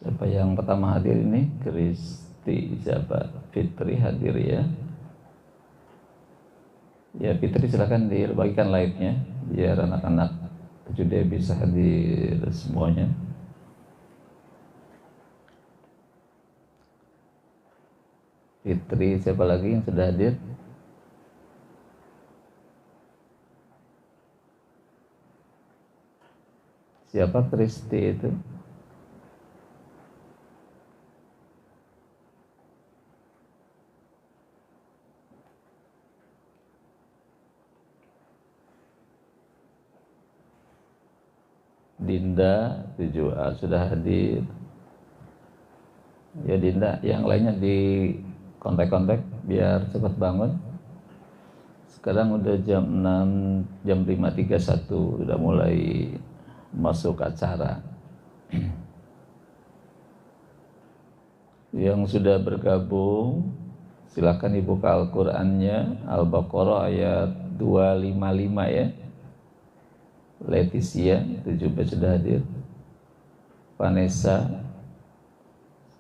Siapa yang pertama hadir ini? Kristi, siapa? Fitri hadir ya. Ya Fitri silakan dibagikan live-nya biar anak-anak 7D bisa hadir semuanya. Fitri, siapa lagi yang sudah hadir? Siapa Kristi itu? Dinda 7A sudah hadir. Ya Dinda, yang lainnya di kontak-kontak biar cepat bangun. Sekarang udah jam 6, jam 5.31 udah mulai masuk acara. Yang sudah bergabung silakan dibuka Al-Qur'annya, Al-Baqarah ayat 255 ya. Leticia 7B sudah hadir. Vanessa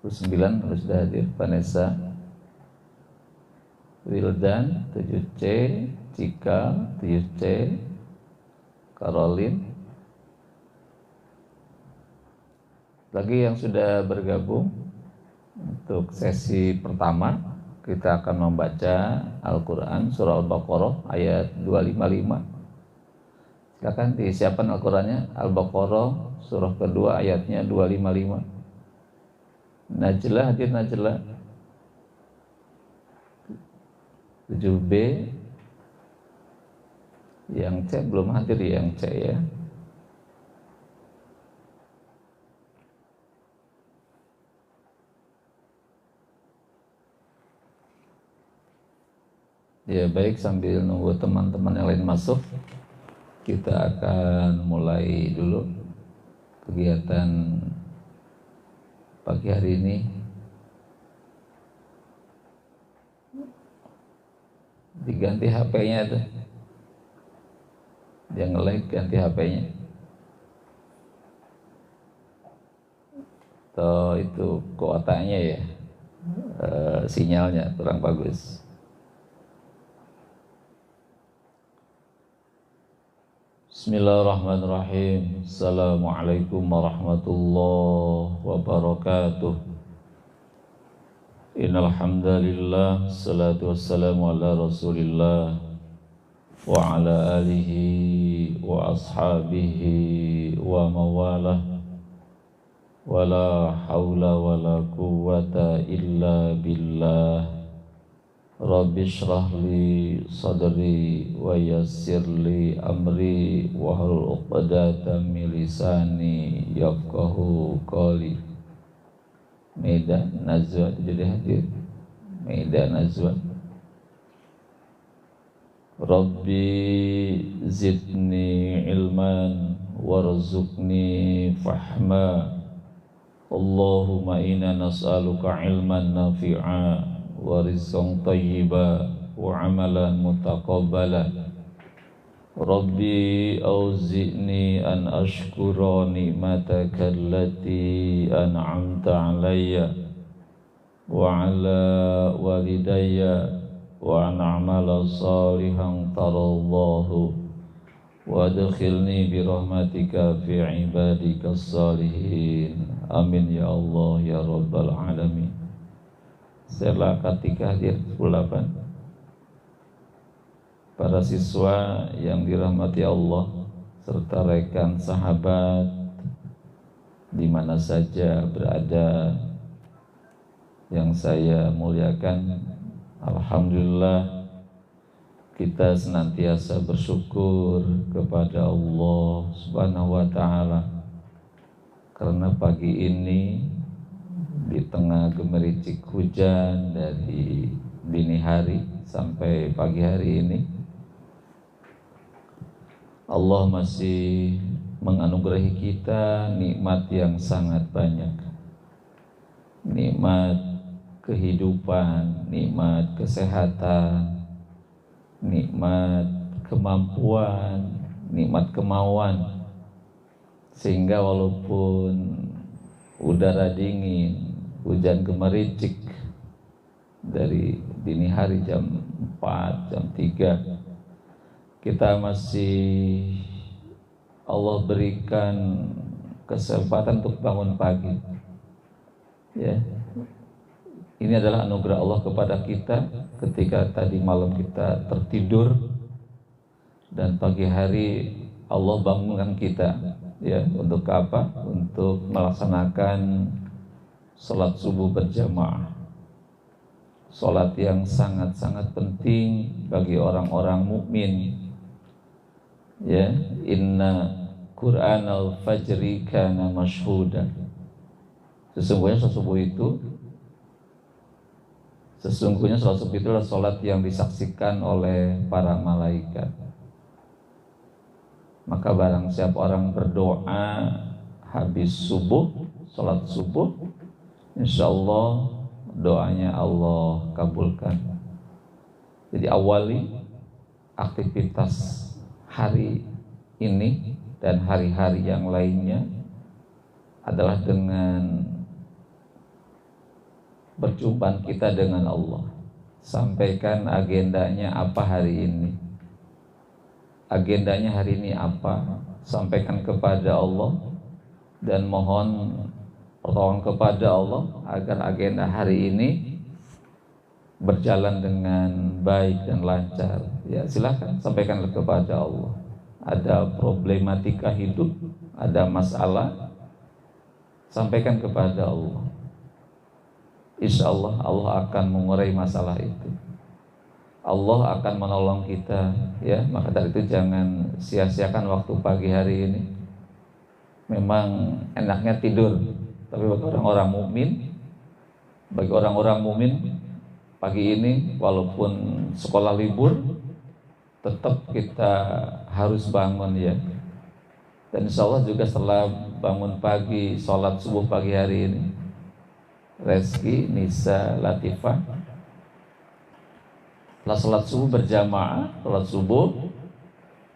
9 sudah hadir. Vanessa. Wildan 7C, Cika 7C, Caroline. Lagi yang sudah bergabung untuk sesi pertama, kita akan membaca Al-Quran surah Al-Baqarah ayat 255. Silakan disiapkan Al-Qurannya, Al-Baqarah surah kedua ayatnya 255. Najlah hadir. Najlah 7B. Yang C belum hadir, yang C ya. Ya baik, sambil nunggu teman-teman yang lain masuk, kita akan mulai dulu kegiatan pagi hari ini. Diganti HP-nya tuh, yang nge-like ganti HP-nya. Atau itu kuotanya ya, sinyalnya kurang bagus. Bismillahirrahmanirrahim. Assalamualaikum warahmatullahi wabarakatuh. Innal hamdalillah, salatu wassalamu ala Rasulillah wa ala alihi wa ashabihi wa mawalah. Wala haula wala quwwata illa billah. Rabbi shrah li sadri wa yassir li amri wahlul 'uqdatam min lisani yafqahu qawli. Maida Najwa jadi hadir. Maida Najwa. Rabbi zidni ilman warzuqni fahma. Allahumma inna nas'aluka ilman nafi'a wa rizqan thayyiba wa amalan mutaqabbala. Rabbi auzi'ni an ashkura ni'mataka allati an'amta alayya wa ala walidayya wa an a'mala salihan tarallahu wa adkhilni bi rahmatika fi ibadika salihin. Amin ya Allah ya rabbal alamin. Setelah ketika hadir 18. Para siswa yang dirahmati Allah serta rekan sahabat di mana saja berada yang saya muliakan, alhamdulillah kita senantiasa bersyukur kepada Allah Subhanahu wa taala karena pagi ini di tengah gemericik hujan dari dini hari sampai pagi hari ini, Allah masih menganugerahi kita nikmat yang sangat banyak. Nikmat kehidupan, nikmat kesehatan, nikmat kemampuan, nikmat kemauan. Sehingga walaupun udara dingin, hujan gemericik dari dini hari jam 4, jam 3, kita masih Allah berikan kesempatan untuk bangun pagi. Ya, ini adalah anugerah Allah kepada kita ketika tadi malam kita tertidur dan pagi hari Allah bangunkan kita. Ya, untuk apa? Untuk melaksanakan sholat subuh berjamaah. Sholat yang sangat-sangat penting bagi orang-orang mukmin. Ya, inna Qur'anal fajri kana mashhuda. Sesungguhnya sholat subuh itu adalah sholat yang disaksikan oleh para malaikat. Maka barang siapa orang berdoa habis subuh, sholat subuh, insya Allah doanya Allah kabulkan. Jadi awali aktivitas hari ini dan hari-hari yang lainnya adalah dengan perjumpaan kita dengan Allah. Sampaikan agendanya apa hari ini. Agendanya hari ini apa? Sampaikan kepada Allah dan mohon pertolongan kepada Allah agar agenda hari ini berjalan dengan baik dan lancar. Ya, silakan sampaikan kepada Allah. Ada problematika hidup, ada masalah, sampaikan kepada Allah. Insya Allah Allah akan mengurai masalah itu. Allah akan menolong kita, ya. Maka dari itu jangan sia-siakan waktu pagi hari ini. Memang enaknya tidur, tapi bagi orang-orang mukmin pagi ini walaupun sekolah libur tetap kita harus bangun, ya. Dan insya Allah juga setelah bangun pagi, sholat subuh pagi hari ini, Reski, Nisa, Latifah, setelah sholat subuh berjamaah, sholat subuh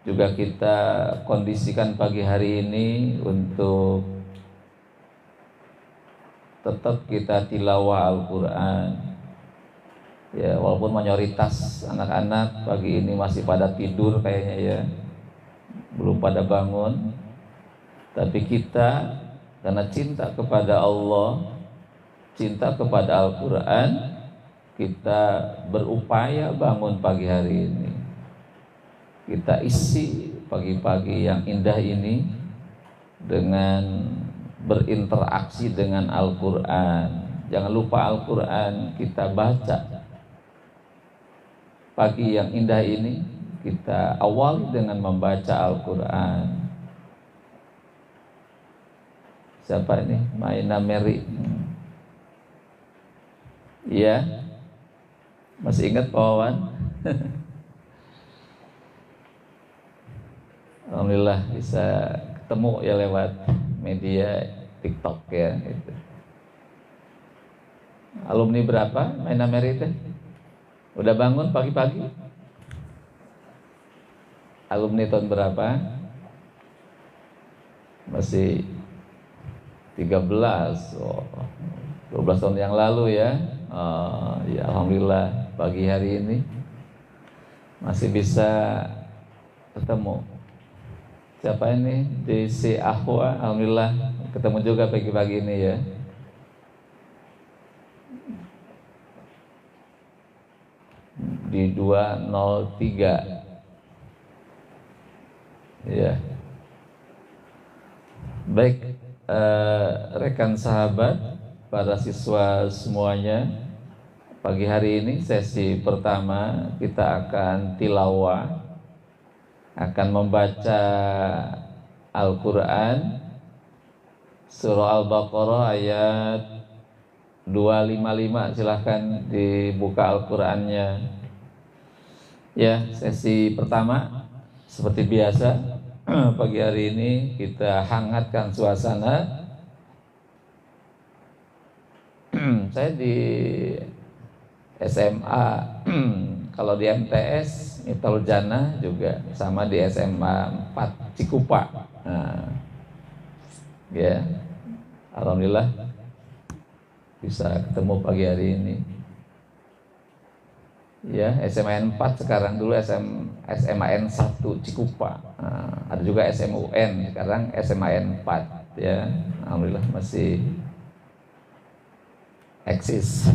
juga kita kondisikan pagi hari ini untuk tetap kita tilawah Al-Quran. Ya, walaupun mayoritas anak-anak pagi ini masih pada tidur kayaknya, ya, belum pada bangun, tapi kita karena cinta kepada Allah, cinta kepada Al-Quran, kita berupaya bangun pagi hari ini. Kita isi pagi-pagi yang indah ini dengan berinteraksi dengan Al-Quran. Jangan lupa Al-Quran kita baca. Pagi yang indah ini kita awali dengan membaca Al-Quran. Siapa ini? Maina Mary. Iya. Masih ingat Pak Wawan? Alhamdulillah bisa ketemu ya lewat media TikTok, ya gitu. Alumni berapa Maina Mary itu? Udah bangun pagi-pagi? Alumni tahun berapa? Masih 13. Oh, 12 tahun yang lalu, ya. Ya alhamdulillah pagi hari ini masih bisa ketemu. Siapa ini? DC Ahwa, alhamdulillah ketemu juga pagi-pagi ini, ya. Di 203. Ya. Baik, rekan sahabat, para siswa semuanya, pagi hari ini sesi pertama kita akan tilawah, akan membaca Al-Quran surah Al-Baqarah ayat 255. Silahkan dibuka Al-Qurannya. Ya, sesi pertama seperti biasa pagi hari ini kita hangatkan suasana. Saya di SMA, kalau di MTS Miftahul Jannah juga, sama di SMA 4 Cikupa. Nah, ya, Alhamdulillah bisa ketemu pagi hari ini. Ya, SMAN 4 sekarang, dulu SMAN 1 Cikupa. Nah, ada juga SMUN, sekarang SMAN 4 ya. Alhamdulillah masih eksis.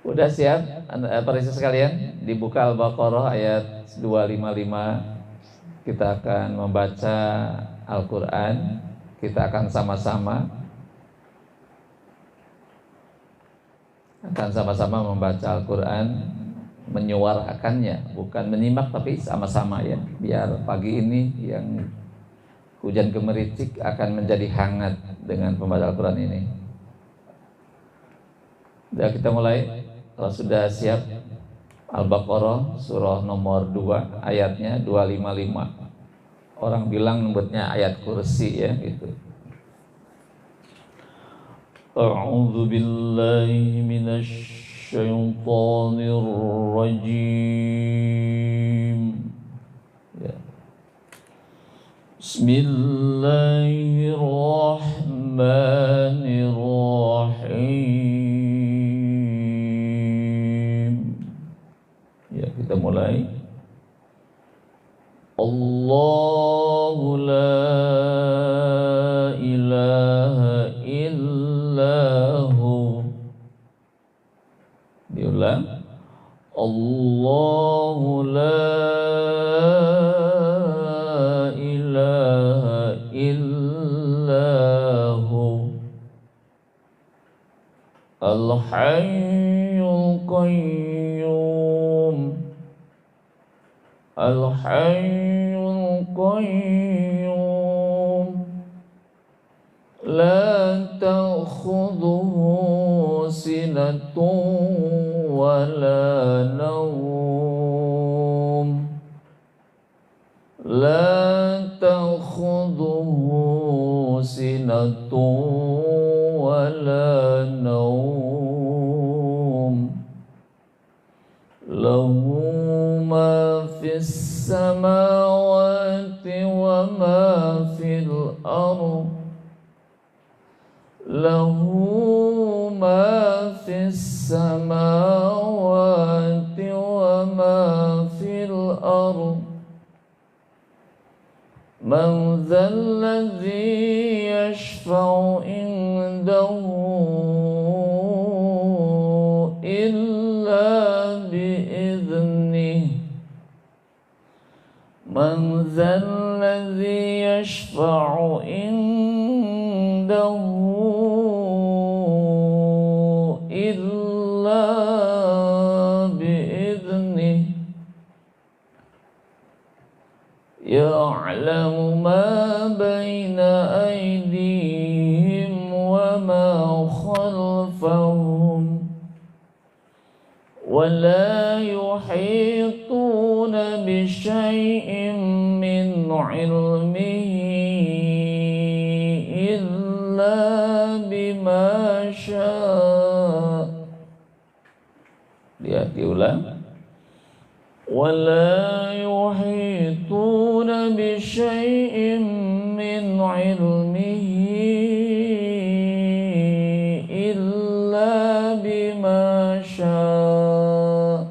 Udah siap para siswa sekalian? Dibuka Al-Baqarah ayat 255. Kita akan membaca Al-Qur'an. Kita akan sama-sama membaca Al-Qur'an, menyuarakannya, bukan menyimak tapi sama-sama ya. Biar pagi ini yang hujan gemericik akan menjadi hangat dengan pembaca Al-Qur'an ini. Sudah, kita mulai. Kalau sudah siap, Al-Baqarah surah nomor 2 ayatnya 255. Orang bilang nyebutnya ayat kursi ya gitu. A'udzu billahi minasy syaithanir rajim. Ya. Bismillahirrahmanirrahim. Ya, kita mulai. Allahu la ilaha illahu. Diulang. Allahu la ilaha illahu. Al-Hayyul Qayyum. Al-Hayyul Qayyum. La ta'khudhuhu sinatun wa la nawm. La ta'khudhuhu sinatun wa la nawm. Lahu ma fis samawati wa ma fil ardh. Lahu ma fis samawati wa ma fil ardh. Man dhal ladzi yashfa'u indahu illa bi'idhnihi. Man dhal ladzi yashfa'u indahu illa bi'idhnihi. Ya'lamu ma baina aydihim wa ma khalfahum. Wa la yuhituna bi syai'in min 'ilmihi illa bima syaa'. Lihat diulang. Wa la yuhituna bi syai'in min 'ilmihi illa bima syaa'.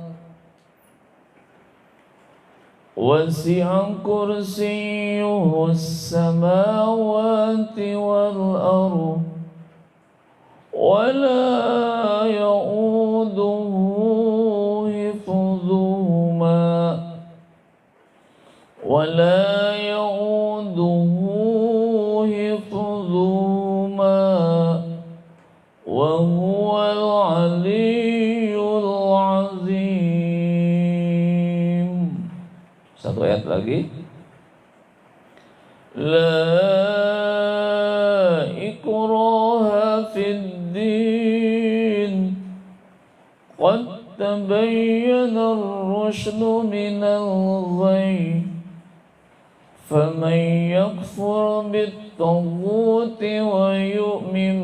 Wasi'a kursiyyuhu as-samawati wal ardh wa la ya'uduhu hifdhuhuma wa la ya'uduhu hifdhuhuma wa huwal 'aliyyul 'azim. Satu ayat lagi. La ikraha fid din. Qad tabayyana ar-rushdu minal ghayy. Faman yakfur bit-taghuti wa yu'min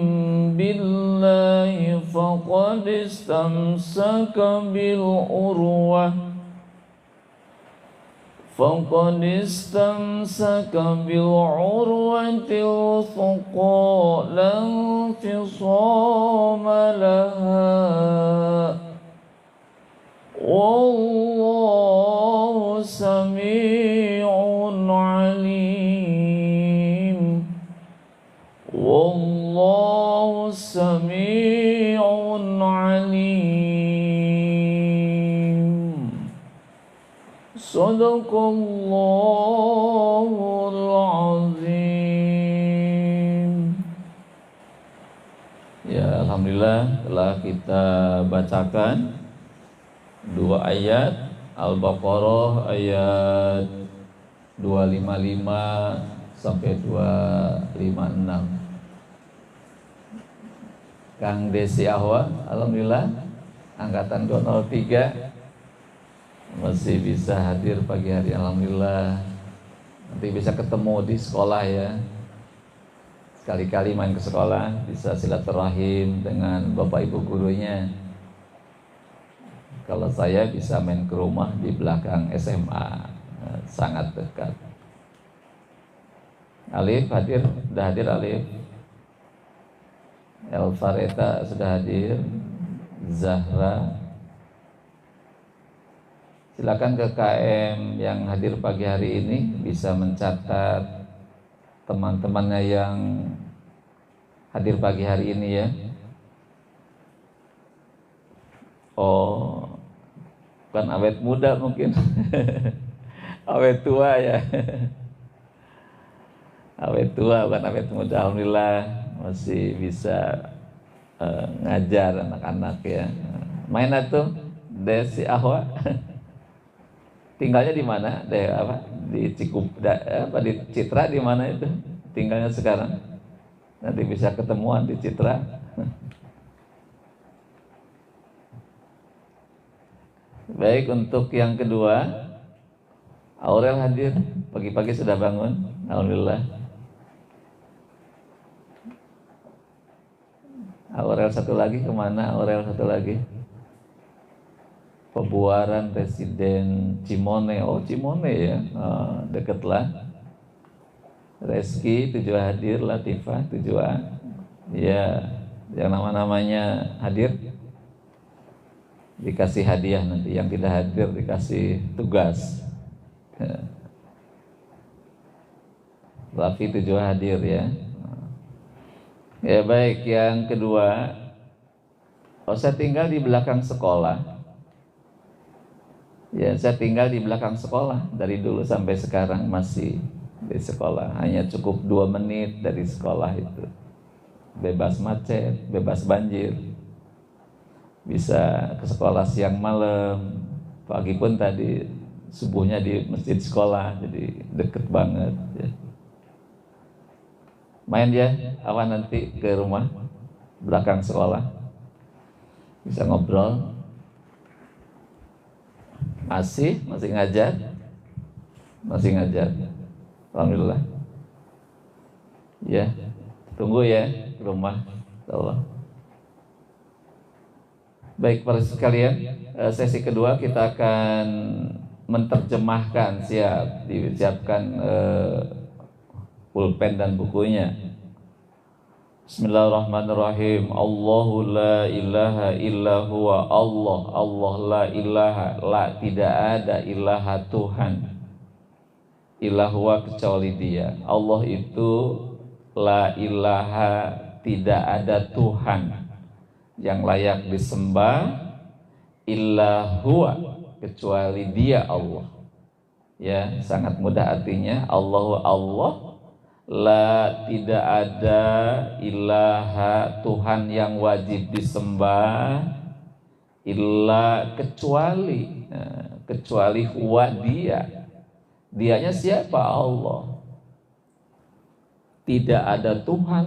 billahi faqad istamsaka bil urwah فقد استمسك بالعروة الوثقى لا انفصام لها والله سميع عليم والله سميع عليم Sadaqallahul azim. Ya, alhamdulillah telah kita bacakan 2 ayat Al-Baqarah ayat 255 sampai 256. Kang Desi Ahwa, alhamdulillah angkatan 203 masih bisa hadir pagi hari, alhamdulillah. Nanti bisa ketemu di sekolah ya, sekali-kali main ke sekolah, bisa silaturahim dengan bapak ibu gurunya. Kalau saya bisa main ke rumah di belakang SMA, sangat dekat. Alif hadir, sudah hadir Alif. Elfareta sudah hadir. Zahra. Silakan ke KM yang hadir pagi hari ini bisa mencatat teman-temannya yang hadir pagi hari ini ya. Oh, bukan awet muda mungkin. Awet tua ya. Awet tua bukan awet muda. Alhamdulillah masih bisa ngajar anak-anak ya. Main atuh Desi Ahwa. Tinggalnya di mana? Di di Citra di mana itu? Tinggalnya sekarang. Nanti bisa ketemuan di Citra. Baik, untuk yang kedua, Aurel hadir. Pagi-pagi sudah bangun. Alhamdulillah. Aurel satu lagi kemana? Aurel satu lagi. Pebuaran Residen Cimone. Oh Cimone ya, deket lah. Reski 7 hadir, Latifah 7A. Ya, yang nama-namanya hadir dikasih hadiah nanti, yang tidak hadir dikasih tugas. Rafi 7 hadir ya. Ya baik, yang kedua, saya tinggal di belakang sekolah. Ya, saya tinggal di belakang sekolah dari dulu sampai sekarang masih di sekolah. Hanya cukup 2 menit dari sekolah itu. Bebas macet, bebas banjir. Bisa ke sekolah siang malam. Pagi pun tadi subuhnya di masjid sekolah, jadi deket banget ya. Main ya, awan nanti ke rumah belakang sekolah. Bisa ngobrol. Masih ngajar, alhamdulillah. Ya, tunggu ya ke rumah, Allah. Baik para sekalian, sesi kedua kita akan menerjemahkan, disiapkan pulpen dan bukunya. Bismillahirrahmanirrahim. Allahu la ilaha illa huwa. Allah la ilaha, la tidak ada ilaha Tuhan illa huwa kecuali Dia. Allah itu la ilaha, tidak ada Tuhan yang layak disembah illa huwa kecuali Dia Allah. Ya, sangat mudah artinya. Allah la tidak ada ilaha Tuhan yang wajib disembah illa kecuali huwa Dianya siapa? Allah. Tidak ada Tuhan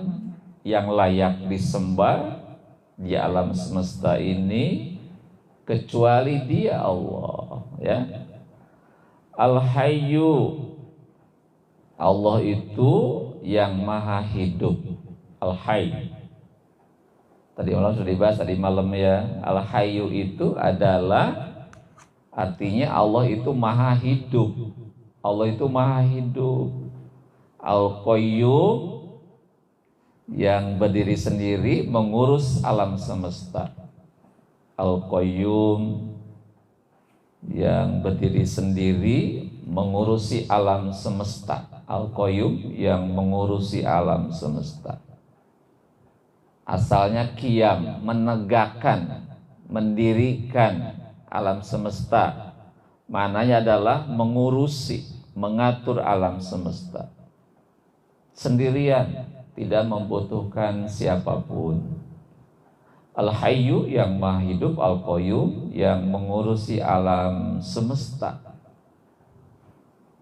yang layak disembah di alam semesta ini kecuali Dia Allah ya. Al-Hayyu, Allah itu yang maha hidup. Al-Hayy. Tadi malam sudah dibahas tadi malam ya. Al-Hayyu itu adalah artinya Allah itu maha hidup. Allah itu maha hidup. Al-Qayyum, yang berdiri sendiri mengurus alam semesta. Al-Qayyum, yang berdiri sendiri mengurusi alam semesta. Al-Qayyum, yang mengurusi alam semesta. Asalnya qiyam, menegakkan, mendirikan alam semesta. Maknanya adalah mengurusi, mengatur alam semesta sendirian, tidak membutuhkan siapapun. Al-Hayyu, yang maha hidup. Al-Qayyum, yang mengurusi alam semesta.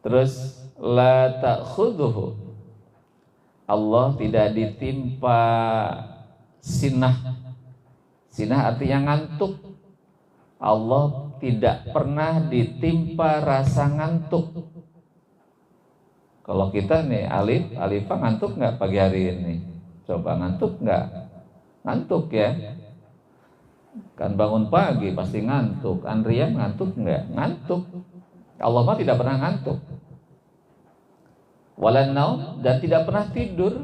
Terus la ta'khudhuhu, Allah tidak ditimpa sinah. Sinah artinya ngantuk. Allah tidak pernah ditimpa rasa ngantuk. Kalau kita nih Alifah ngantuk nggak pagi hari ini? Coba ngantuk nggak? Ngantuk ya. Kan bangun pagi pasti ngantuk. Andrian ngantuk nggak? Ngantuk. Allah mah tidak pernah ngantuk. Walan naum, dan tidak pernah tidur.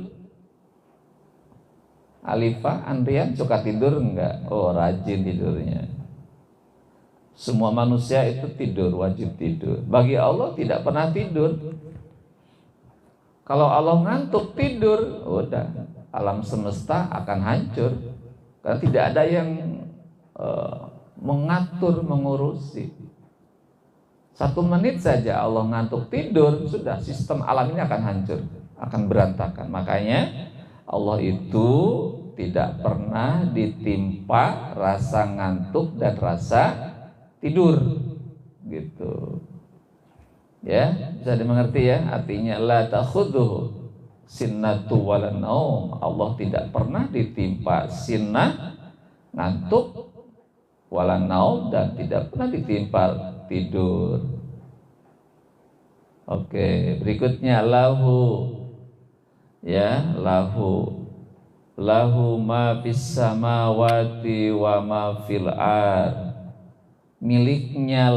Alifah, Andrian suka tidur nggak? Oh, rajin tidurnya. Semua manusia itu tidur, wajib tidur. Bagi Allah tidak pernah tidur. Kalau Allah ngantuk tidur, udah alam semesta akan hancur. Karena tidak ada yang mengatur, mengurusi. 1 menit saja Allah ngantuk tidur, sudah sistem alam ini akan hancur, akan berantakan. Makanya Allah itu tidak pernah ditimpa rasa ngantuk dan rasa tidur, gitu. Ya, bisa dimengerti ya, artinya la ta'khudhuhu sinnatu wala naum. Allah tidak pernah ditimpa sinnah, ngantuk, wala naum, dan tidak pernah ditimpa tidur. Oke, berikutnya lahu, ya, lahu ma fis samawati wa ma fil ard. Miliknya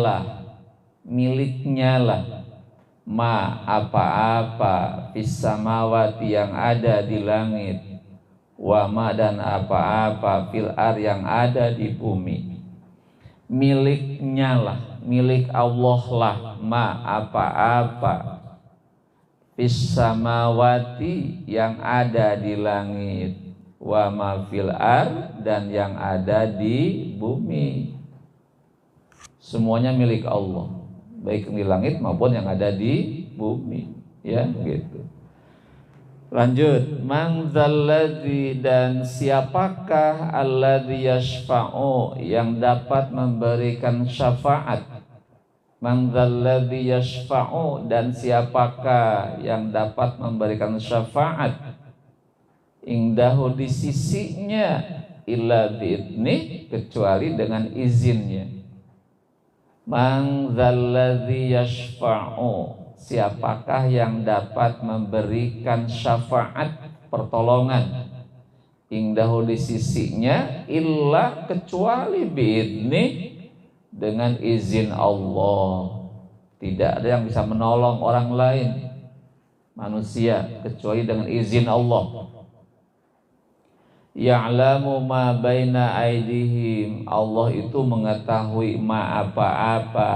lah ma, apa-apa, fis samawati, yang ada di langit, wa ma, dan apa-apa, fil ard, yang ada di bumi. Miliknya lah, milik Allah lah, ma, apa-apa, fis samawati, yang ada di langit, wa ma fil ard, dan yang ada di bumi. Semuanya milik Allah, baik di langit maupun yang ada di bumi, ya, gitu. Lanjut, man dzalladzi, dan siapakah alladzi yashfa'u, yang dapat memberikan syafaat. Man dzalladzi yashfa'u, dan siapakah yang dapat memberikan syafaat. Indahu, di sisinya, illa bi'idnih, kecuali dengan izinnya. Man dzalladzi yashfa'u, siapakah yang dapat memberikan syafaat, pertolongan, indahu, di sisinya, illa, kecuali bi'idnih, dengan izin Allah. Tidak ada yang bisa menolong orang lain, manusia, kecuali dengan izin Allah. Ya'lamu ma baina aidihim, Allah itu mengetahui ma, apa-apa,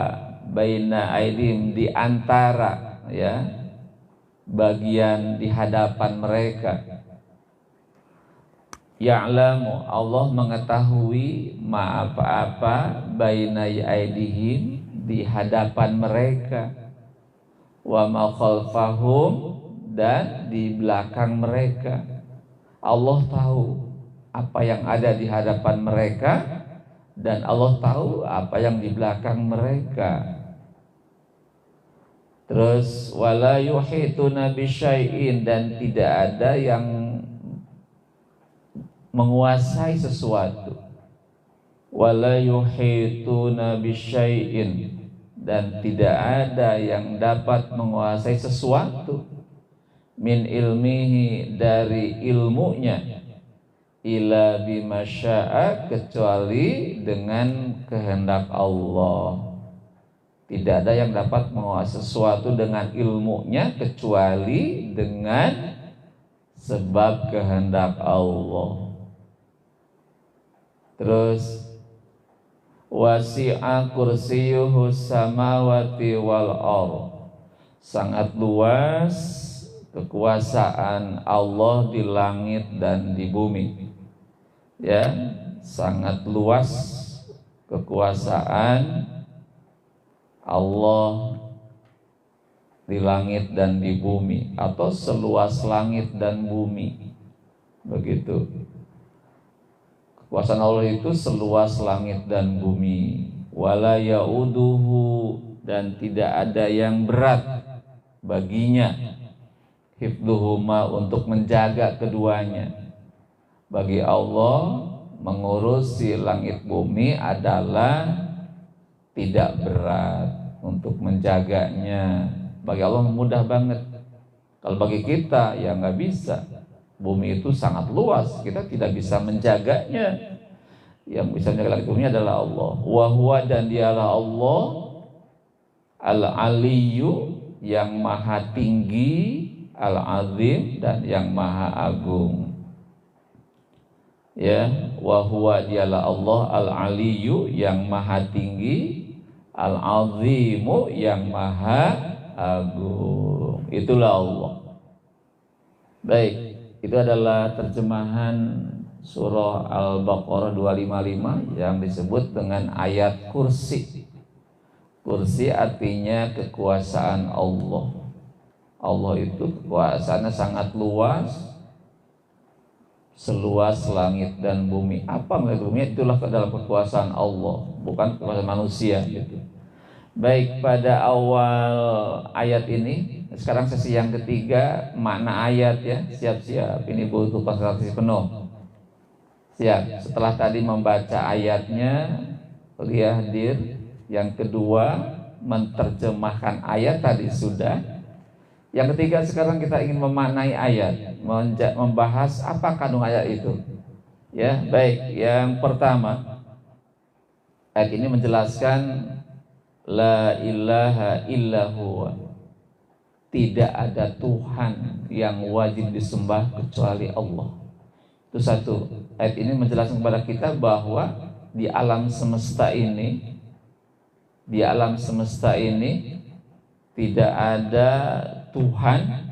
baina aidihim, di antara, ya, bagian di hadapan mereka. Ya'lamu, Allah mengetahui ma, apa-apa, baina aidihim, di hadapan mereka, wa ma khalfahum, dan di belakang mereka. Allah tahu apa yang ada di hadapan mereka, dan Allah tahu apa yang di belakang mereka. Terus wala yuhituna bisyai'in, dan tidak ada yang menguasai sesuatu. Wala yuhituna bisyai'in, dan tidak ada yang dapat menguasai sesuatu. Min ilmihi, dari ilmunya, ila bima syaa, kecuali dengan kehendak Allah. Tidak ada yang dapat menguasai sesuatu dengan ilmunya kecuali dengan sebab kehendak Allah. Terus wasi'a kursiyuhu samawati wal ardh. Sangat luas kekuasaan Allah di langit dan di bumi. Ya, sangat luas kekuasaan Allah di langit dan di bumi, atau seluas langit dan bumi. Begitu. Kekuasaan Allah itu seluas langit dan bumi. Wala yauduhu, dan tidak ada yang berat baginya hifdhuhuma, untuk menjaga keduanya. Bagi Allah mengurusi langit bumi adalah tidak berat untuk menjaganya. Bagi Allah mudah banget. Kalau bagi kita ya nggak bisa. Bumi itu sangat luas, kita tidak bisa menjaganya. Yang bisa menjaga langit bumi adalah Allah. Wa huwa, dan dialah Allah al-aliyyu, yang maha tinggi, al-azim, dan yang maha agung. Ya, wa huwa, dialah Allah al-aliyyu, yang maha tinggi, al-azimu, yang maha agung. Itulah Allah. Baik, itu adalah terjemahan surah Al-Baqarah 255 yang disebut dengan ayat kursi. Kursi artinya kekuasaan Allah. Allah itu kekuasaannya sangat luas, seluas langit dan bumi. Apa langit bumi? Itulah dalam kekuasaan Allah, bukan kekuasaan manusia gitu. Baik, pada awal ayat ini, sekarang sesi yang ketiga, makna ayat ya. Siap-siap, ini butuh konsentrasi penuh. Siap, setelah tadi membaca ayatnya, kuliah hadir. Yang kedua, menerjemahkan ayat tadi sudah. Yang ketiga, sekarang kita ingin memaknai ayat, membahas apa kandung ayat itu. Ya, baik. Yang pertama, ayat ini menjelaskan la ilaha illallah. Tidak ada Tuhan yang wajib disembah kecuali Allah. Itu satu. Ayat ini menjelaskan kepada kita bahwa di alam semesta ini, tidak ada Tuhan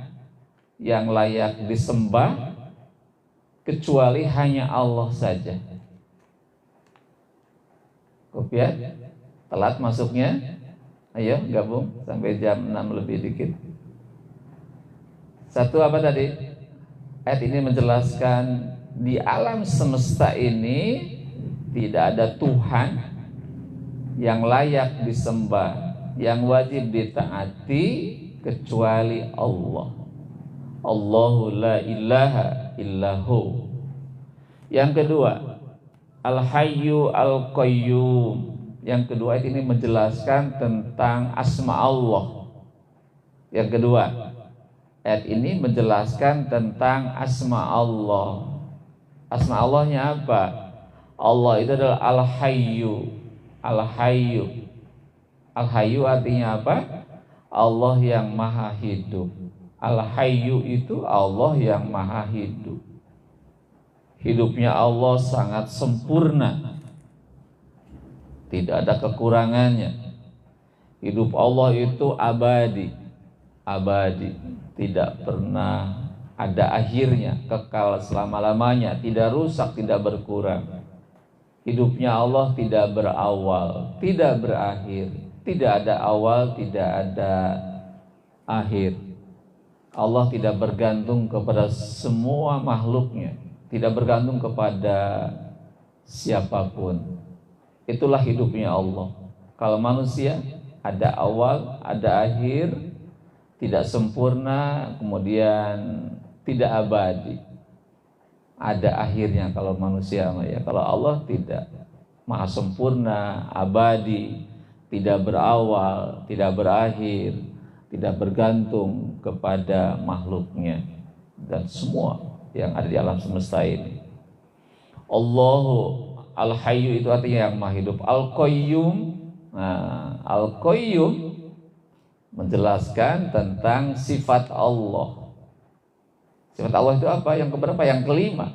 yang layak disembah kecuali hanya Allah saja. Kopiah? Telat masuknya? Ayo gabung sampai jam 6 lebih dikit. Satu apa tadi? Ayat ini menjelaskan di alam semesta ini tidak ada Tuhan yang layak disembah, yang wajib ditaati kecuali Allah. Allahu la ilaha illahu. Yang kedua, Al-Hayyu Al-Qayyum. Yang kedua, ini menjelaskan tentang asma Allah. Yang kedua, ayat ini menjelaskan tentang asma Allah. Asma Allahnya apa? Allah itu adalah Al-Hayyu. Al-Hayyu. Al-Hayyu artinya apa? Allah yang maha hidup. Al-Hayyu itu Allah yang maha hidup. Hidupnya Allah sangat sempurna, tidak ada kekurangannya. Hidup Allah itu abadi, tidak pernah ada akhirnya, kekal selama-lamanya, tidak rusak, tidak berkurang. Hidupnya Allah tidak berawal, tidak berakhir, tidak ada awal, tidak ada akhir. Allah tidak bergantung kepada semua makhluknya, tidak bergantung kepada siapapun. Itulah hidupnya Allah. Kalau manusia ada awal, ada akhir, tidak sempurna, kemudian tidak abadi. Ada akhirnya kalau manusia, ya. Kalau Allah tidak, maha sempurna, abadi, tidak berawal, tidak berakhir, tidak bergantung kepada makhluknya dan semua yang ada di alam semesta ini. Allahu Al-Hayyu itu artinya yang maha hidup. Al-Qayyum Nah, Al-Qayyum menjelaskan tentang sifat Allah. Sifat Allah itu apa? Yang keberapa? Yang kelima.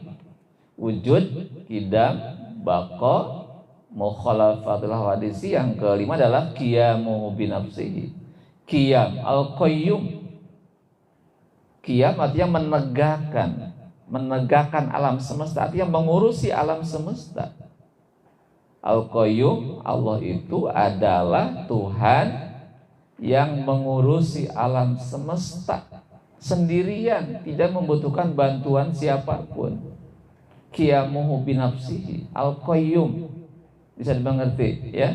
Wujud, qidam, baqa, mukhalafatul hawadisi. Yang kelima adalah qiyamu binafsihi. Qiyam, Al-Qayyum. Qiyam artinya menegakkan alam semesta, artinya mengurusi alam semesta. Al-Qayyum, Allah itu adalah Tuhan yang mengurusi alam semesta sendirian, tidak membutuhkan bantuan siapapun. Qiyamuhu binafsihi, Al-Qayyum, bisa dimengerti ya.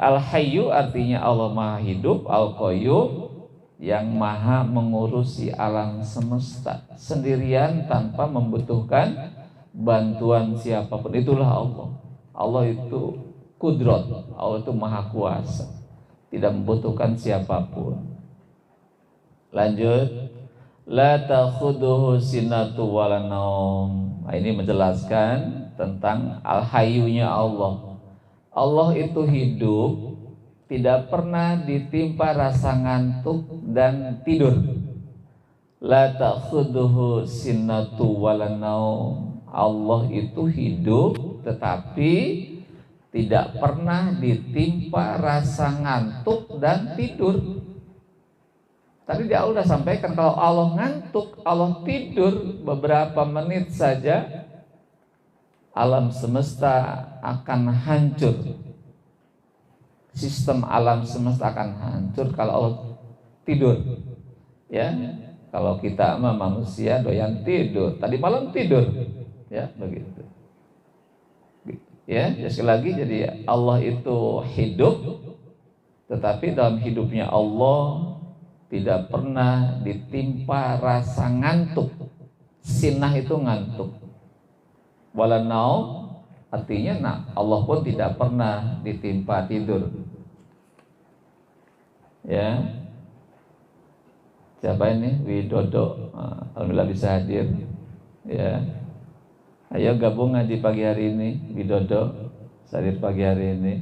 Al-Hayyu artinya Allah Maha Hidup, Al-Qayyum yang maha mengurusi alam semesta sendirian tanpa membutuhkan bantuan siapapun. Itulah Allah. Allah itu kudrat, Allah itu maha kuasa, tidak membutuhkan siapapun. Lanjut, la ta'khudhuhu sinatu wala naum. Nah, ini menjelaskan tentang al-hayyunya Allah. Allah itu hidup, tidak pernah ditimpa rasa ngantuk dan tidur. La ta'khudhuhu sinatu wala naum. Allah itu hidup tetapi tidak pernah ditimpa rasa ngantuk dan tidur. Tadi di awal sudah sampaikan kalau Allah ngantuk, Allah tidur beberapa menit saja, alam semesta akan hancur. Sistem alam semesta akan hancur kalau Allah tidur. Ya, kalau kita manusia doyan tidur. Tadi malam tidur. Ya, begitu. Ya, sekali lagi, jadi Allah itu hidup, tetapi dalam hidupnya Allah tidak pernah ditimpa rasa ngantuk. Sinah itu ngantuk. Wala naum artinya Allah pun tidak pernah ditimpa tidur. Ya. Siapa ini? Widodo. Alhamdulillah bisa hadir. Ya. Ayo gabung ngaji pagi hari ini, Widodo, hadir pagi hari ini.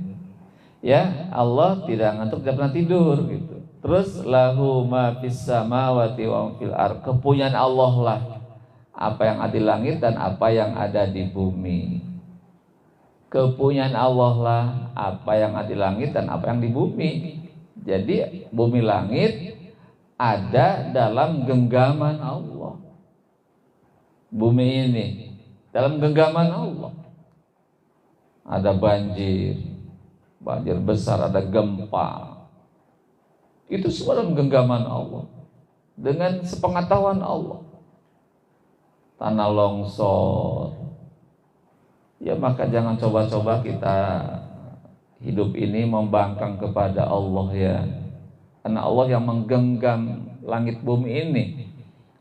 Ya, Allah tidak ngantuk, tidak pernah tidur gitu. Terus lahu ma fis samawati wa fil ardh. Kepunyaan Allah lah apa yang ada di langit dan apa yang ada di bumi. Kepunyaan Allah lah apa yang ada di langit dan apa yang di bumi. Jadi bumi langit ada dalam genggaman Allah. Bumi ini dalam genggaman Allah. Ada banjir besar, ada gempa. Itu semua dalam genggaman Allah. Dengan sepengetahuan Allah. Tanah longsor. Ya, maka jangan coba-coba kita hidup ini membangkang kepada Allah ya. Karena Allah yang menggenggam langit bumi ini.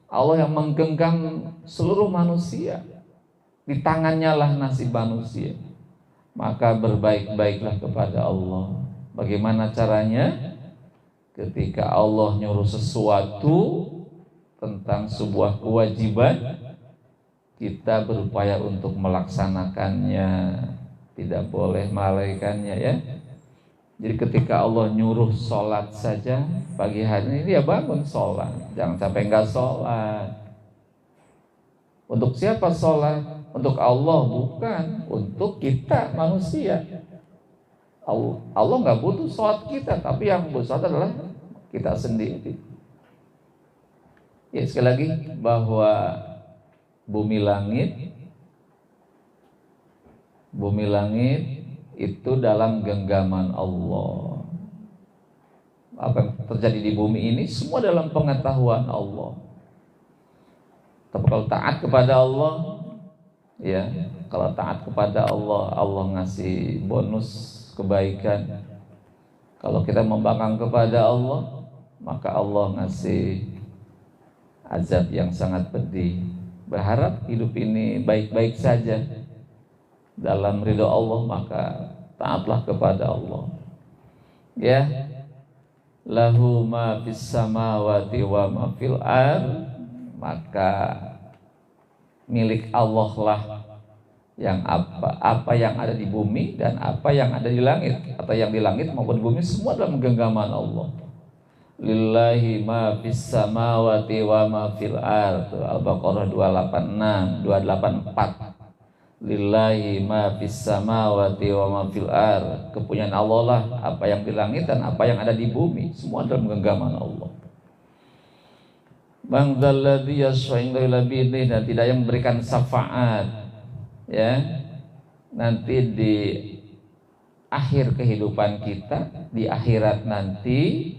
Allah yang menggenggam seluruh manusia. Di tangannya lah nasib manusia. Maka berbaik-baiklah kepada Allah. Bagaimana caranya? Ketika Allah nyuruh sesuatu tentang sebuah kewajiban, kita berupaya untuk melaksanakannya, tidak boleh melalaikannya ya. Jadi ketika Allah nyuruh sholat saja pagi hari ini, dia bangun sholat. Jangan sampai enggak sholat. Untuk siapa sholat? Untuk Allah, bukan untuk kita manusia. Allah nggak butuh sholat kita, tapi yang butuh sholat adalah kita sendiri. Ya, sekali lagi bahwa bumi langit itu dalam genggaman Allah. Apa yang terjadi di bumi ini semua dalam pengetahuan Allah. Tapi kalau taat kepada Allah, ya, kalau taat kepada Allah, Allah ngasih bonus kebaikan. Kalau kita membangkang kepada Allah, maka Allah ngasih azab yang sangat pedih. Berharap hidup ini baik-baik saja dalam ridho Allah, maka taatlah kepada Allah. Ya, lahu ma fis samawati wa ma fil ardh. Maka milik Allah lah yang apa yang ada di bumi dan apa yang ada di langit, atau yang di langit maupun di bumi, semua dalam genggaman Allah. Lillahi ma fis samawati wa ma fil ardh. Al-Baqarah 286, 284. Lillahi ma fis samawati wa ma fil ardh. Kepunyaan Allah lah apa yang di langit dan apa yang ada di bumi, semua dalam genggaman Allah. Man dzalladzi yashfa'u illa bi'idhnihi, dan tidak yang memberikan syafaat, ya, nanti di akhir kehidupan kita, di akhirat nanti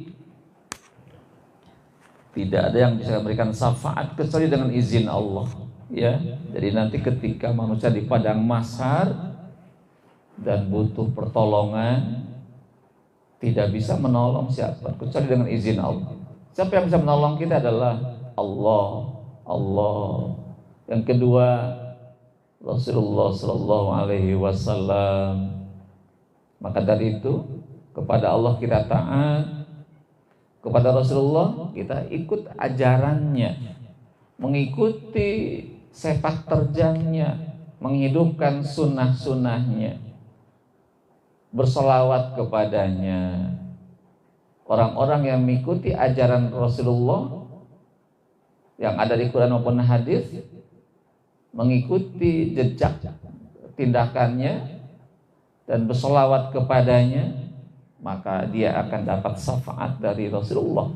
tidak ada yang bisa memberikan syafaat kecuali dengan izin Allah, ya. Jadi nanti ketika manusia di padang mahsyar dan butuh pertolongan, tidak bisa menolong siapa kecuali dengan izin Allah. Siapa yang bisa menolong kita adalah Allah. Yang kedua, Rasulullah Sallallahu Alaihi Wasallam. Maka dari itu, kepada Allah kita taat, kepada Rasulullah kita ikut ajarannya, mengikuti sepak terjangnya, menghidupkan sunnah-sunnahnya, bersolawat kepadanya. Orang-orang yang mengikuti ajaran Rasulullah yang ada di Quran maupun hadis, mengikuti jejak tindakannya dan bersolawat kepadanya, maka dia akan dapat syafaat dari Rasulullah.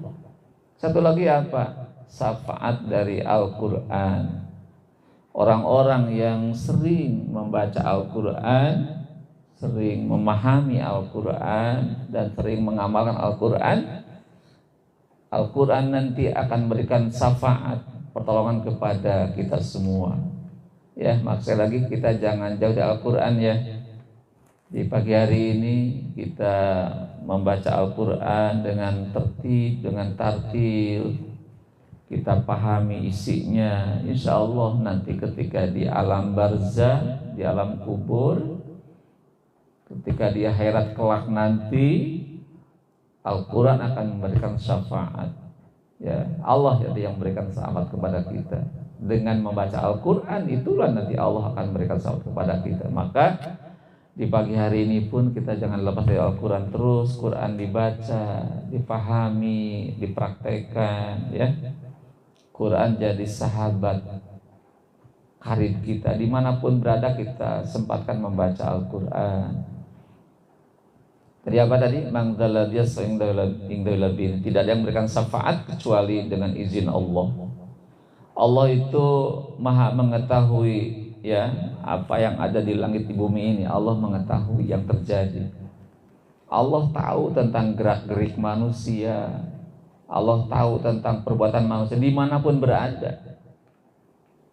Satu lagi apa? Syafaat dari Al-Quran. Orang-orang yang sering membaca Al-Quran, sering memahami Al-Quran, dan sering mengamalkan Al-Quran, Al-Quran nanti akan memberikan syafaat, pertolongan kepada kita semua. Ya, maksudnya lagi kita jangan jauh dari Al-Quran, ya. Di pagi hari ini kita membaca Al-Quran dengan tertib, dengan tartil, kita pahami isinya. Insya Allah nanti ketika di alam barzah, di alam kubur, ketika di akhirat kelak nanti, Al-Quran akan memberikan syafaat. Ya, Allah jadi yang memberikan syafaat kepada kita. Dengan membaca Al-Quran itulah nanti Allah akan memberikan syafaat kepada kita. Maka di pagi hari ini pun kita jangan lepas dari Al-Quran terus. Quran dibaca, dipahami, dipraktekkan, ya. Quran jadi sahabat karib kita. Dimanapun berada kita sempatkan membaca Al-Quran. Tadi apa tadi? Tidak ada yang memberikan syafaat kecuali dengan izin Allah. Allah itu maha mengetahui, ya, apa yang ada di langit di bumi ini. Allah mengetahui yang terjadi. Allah tahu tentang gerak-gerik manusia. Allah tahu tentang perbuatan manusia dimanapun berada.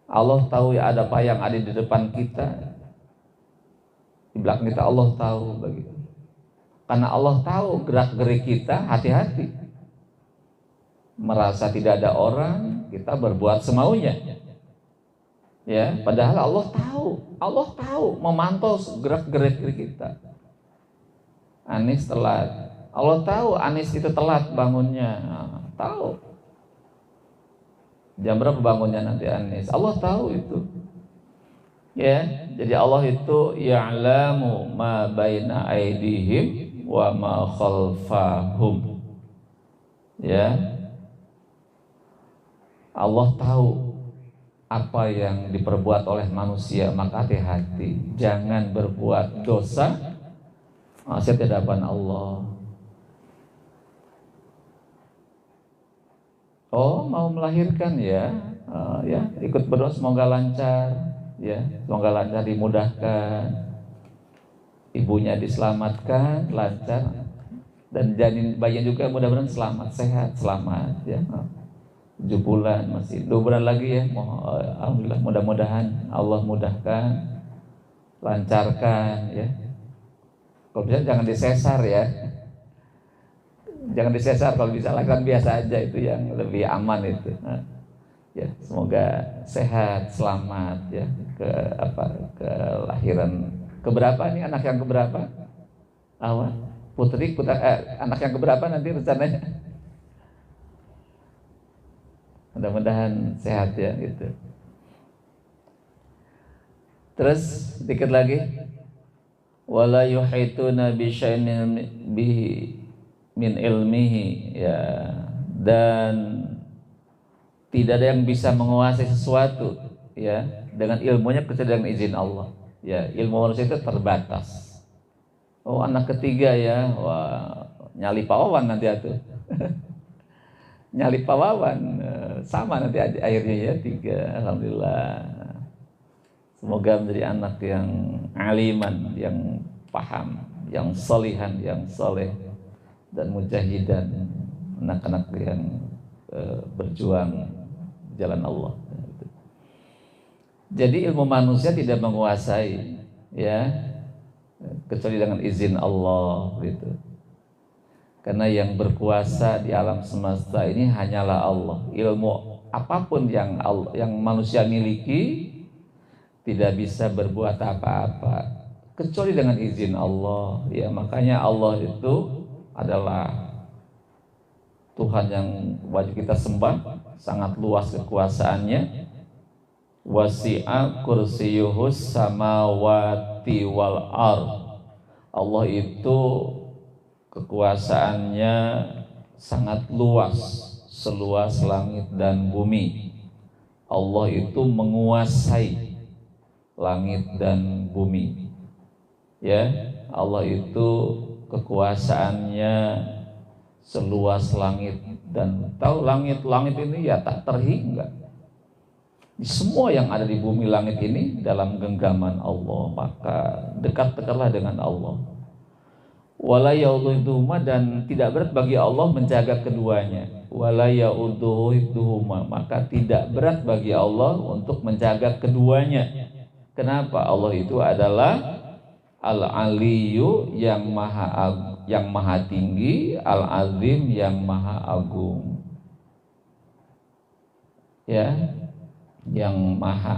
Allah tahu ya ada apa yang ada di depan kita, di belakang kita. Allah tahu begitu. Karena Allah tahu gerak-gerik kita, hati-hati. Merasa tidak ada orang, kita berbuat semaunya. Ya, padahal Allah tahu, memantau gerak-gerik kita. Anis telat, Allah tahu Anis itu telat bangunnya, tahu. Jam berapa bangunnya nanti Anis, Allah tahu itu. Ya, jadi Allah itu ya'lamu ma baina aydihim wa ma khalfahum. Ya, Allah tahu apa yang diperbuat oleh manusia, maka hati-hati, jangan berbuat dosa maksiat di hadapan Allah. Oh, mau melahirkan, ya, ya, ikut berdoa semoga lancar, ya, semoga lancar, dimudahkan. Ibunya diselamatkan, lancar, dan janin bayinya juga mudah-mudahan selamat, sehat, selamat, ya. 7 bulan, masih 2 bulan lagi, ya. Alhamdulillah, mudah-mudahan Allah mudahkan, lancarkan, ya. Kalau bisa jangan disesar, ya. Jangan disesar, kalau bisa lakukan biasa aja, itu yang lebih aman itu. Ya, semoga sehat, selamat, ya, kelahiran. Keberapa nih, anak yang keberapa? Putri, anak yang keberapa nanti rencananya? Mudah-mudahan sehat, ya, gitu. Terus sedikit lagi, wala yuhituna bi syai'in bihi min ilmihi, ya, dan tidak ada yang bisa menguasai sesuatu, ya, dengan ilmunya kecuali dengan izin Allah. Ya, ilmu manusia itu terbatas. Oh, anak ketiga ya, wah, nyali pawawan nanti atuh. Nyali pawawan sama nanti akhirnya ya, 3. Alhamdulillah. Semoga menjadi anak yang aliman, yang paham, yang solihan, yang soleh, dan mujahidan, anak-anak yang berjuang jalan Allah. Jadi ilmu manusia tidak menguasai, ya, kecuali dengan izin Allah, gitu. Karena yang berkuasa di alam semesta ini hanyalah Allah. Ilmu apapun yang manusia miliki tidak bisa berbuat apa-apa kecuali dengan izin Allah. Ya, makanya Allah itu adalah Tuhan yang wajib kita sembah, sangat luas kekuasaannya. Wasi'a kursiyuhus samawati wal ard. Allah itu kekuasaannya sangat luas, seluas langit dan bumi. Allah itu menguasai langit dan bumi. Ya, Allah itu kekuasaannya seluas langit, dan tahu langit ini ya tak terhingga. Semua yang ada di bumi langit ini dalam genggaman Allah, maka dekat-dekatlah dengan Allah. Wala ya'uduhuma, dan tidak berat bagi Allah menjaga keduanya. Wala ya'uduhuma, maka tidak berat bagi Allah untuk menjaga keduanya. Kenapa? Allah itu adalah Al-Aliyyu, yang maha tinggi, Al-Azim, yang maha agung. Ya,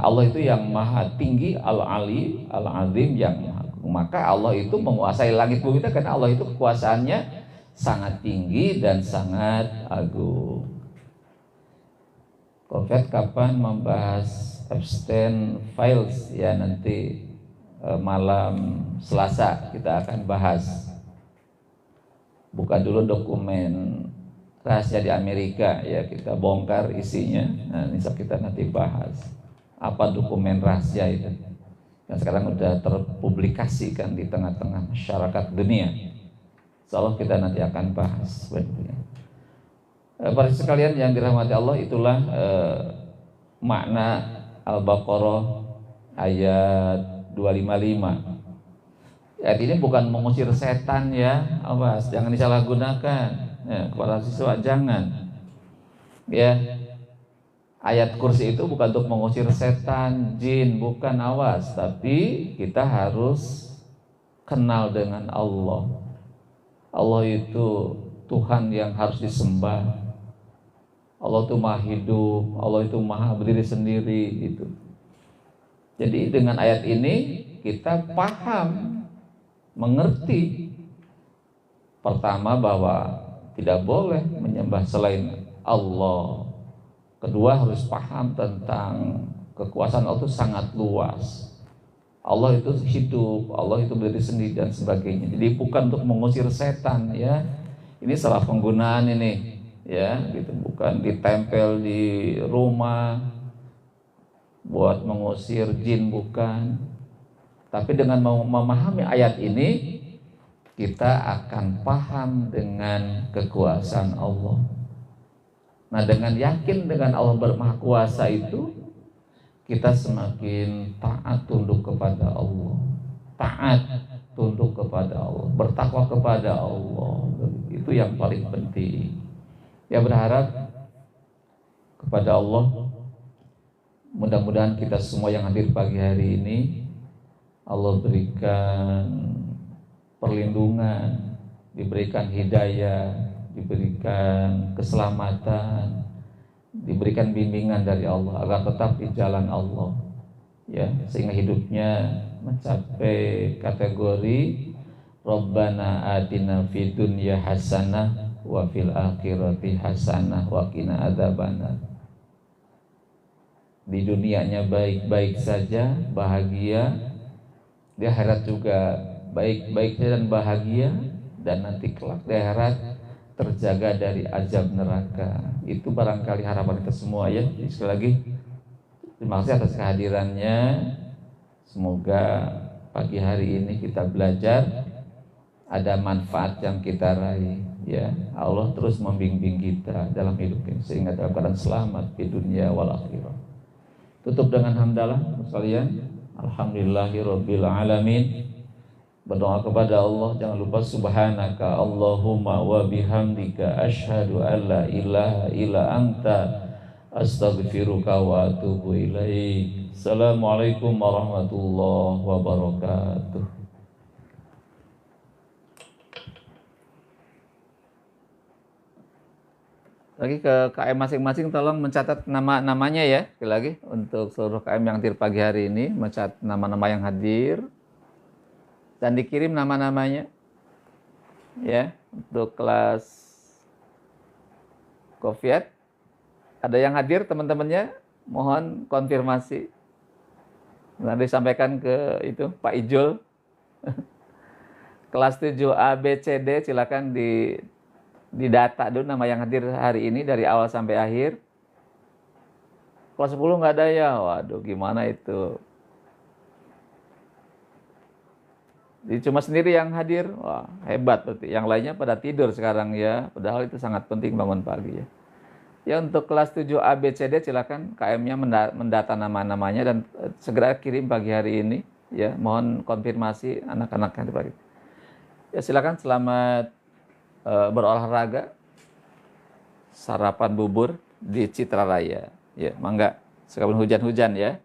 Allah itu yang maha tinggi, Al-Ali, Al-Azim, yang maha agung. Maka Allah itu menguasai langit bumi itu karena Allah itu kekuasaannya sangat tinggi dan sangat agung. Covid kapan membahas abstain files? Ya, nanti malam Selasa kita akan bahas. Buka dulu dokumen rahasia di Amerika, ya, kita bongkar isinya. Nah, ini kita nanti bahas apa dokumen rahasia itu yang sekarang sudah terpublikasikan di tengah-tengah masyarakat dunia. Insyaallah kita nanti akan bahas. Para sekalian yang dirahmati Allah, itulah makna Al-Baqarah ayat 255. Ayat ini bukan mengusir setan, ya, awas jangan disalahgunakan. Ya, kepala siswa jangan. Ya, ayat kursi itu bukan untuk mengusir setan, jin, bukan, awas. Tapi kita harus kenal dengan Allah. Allah itu Tuhan yang harus disembah. Allah itu maha hidup, Allah itu maha berdiri sendiri, itu. Jadi dengan ayat ini kita paham, mengerti. Pertama, bahwa tidak boleh menyembah selain Allah. Kedua, harus paham tentang kekuasaan Allah itu sangat luas. Allah itu hidup, Allah itu berdiri sendiri dan sebagainya. Jadi bukan untuk mengusir setan, ya. Ini salah penggunaan ini, ya, gitu. Bukan ditempel di rumah buat mengusir jin, bukan. Tapi dengan memahami ayat ini, kita akan paham dengan kekuasaan Allah. Nah, dengan yakin dengan Allah bermaha kuasa itu, kita semakin taat tunduk kepada Allah. Taat tunduk kepada Allah, bertakwa kepada Allah. Itu yang paling penting. Ya, berharap kepada Allah, mudah-mudahan kita semua yang hadir pagi hari ini, Allah berikan perlindungan, diberikan hidayah, diberikan keselamatan, diberikan bimbingan dari Allah agar tetap di jalan Allah, ya, sehingga hidupnya mencapai kategori Rabbana atina fid dunya hasanah wa fil akhirati hasanah wa qina adzabannar. di dunianya baik-baik saja, bahagia, di akhirat juga baik-baik saja dan bahagia, dan nanti kelak di akhirat terjaga dari azab neraka. Itu barangkali harapan kita semua ya. Sekali lagi terima kasih atas kehadirannya. Semoga pagi hari ini kita belajar, ada manfaat yang kita raih ya. Allah terus membimbing kita dalam hidup ini sehingga dalam keadaan selamat di dunia wal akhirah. Tutup dengan hamdalah sekalian. Alhamdulillahirabbil alamin. Berdoa kepada Allah, jangan lupa subhanaka Allahumma wa bihamdika asyhadu an la ilaha illa anta astaghfiruka wa atubu ilaik. Assalamualaikum warahmatullahi wabarakatuh. Lagi ke KM masing-masing tolong mencatat nama-namanya ya. Sekali lagi untuk seluruh KM yang hadir pagi hari ini, mencatat nama-nama yang hadir dan dikirim nama-namanya ya. Untuk kelas Kofiat ada yang hadir teman-temannya, mohon konfirmasi. Nanti disampaikan ke itu Pak Ijul. Kelas 7 A B C D silakan di data dulu nama yang hadir hari ini dari awal sampai akhir. Kelas 10 nggak ada ya, waduh gimana itu. Jadi cuma sendiri yang hadir, wah hebat berarti. Yang lainnya pada tidur sekarang ya, padahal itu sangat penting bangun pagi ya. Ya untuk kelas 7 A B C D silakan KM-nya mendata nama-namanya dan segera kirim pagi hari ini ya. Mohon konfirmasi anak-anak yang pagi. Ya silakan selamat berolahraga, sarapan bubur di Citra Raya. Ya, mangga. Sekalipun hujan-hujan ya.